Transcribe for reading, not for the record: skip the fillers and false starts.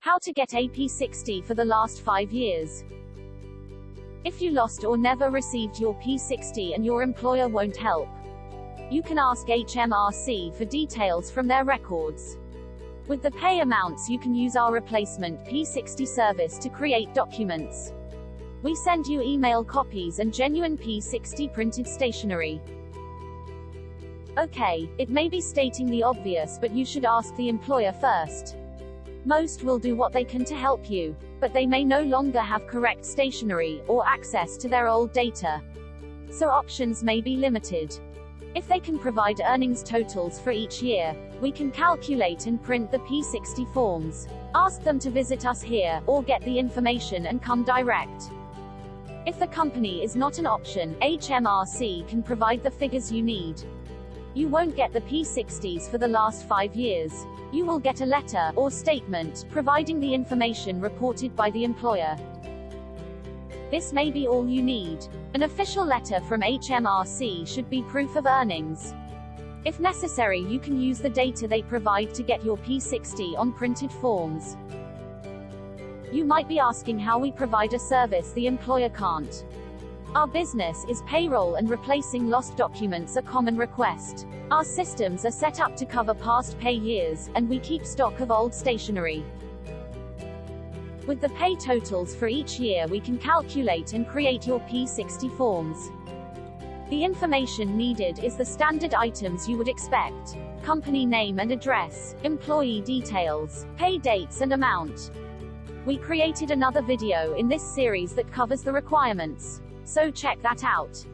How to get a P60 for the last 5 years. If you lost or never received your P60 and your employer won't help, you can ask HMRC for details from their records. With the pay amounts, you can use our replacement P60 service to create documents. We send you email copies and genuine P60 printed stationery. Okay, it may be stating the obvious, but you should ask the employer first. Most will do what they can to help you, but they may no longer have correct stationery or access to their old data. So options may be limited. If they can provide earnings totals for each year, we can calculate and print the P60 forms. Ask them to visit us here, or get the information and come direct. If the company is not an option, HMRC can provide the figures you need. You won't get the P60s for the last 5 years. You will get a letter or statement providing the information reported by the employer. This may be all you need. An official letter from HMRC should be proof of earnings. If necessary, you can use the data they provide to get your P60 on printed forms. You might be asking how we provide a service the employer can't. Our business is payroll, and replacing lost documents a common request. Our systems are set up to cover past pay years, and we keep stock of old stationery. With the pay totals for each year, we can calculate and create your P60 forms. The information needed is the standard items you would expect: company name and address, employee details, pay dates and amount. We created another video in this series that covers the requirements, so check that out.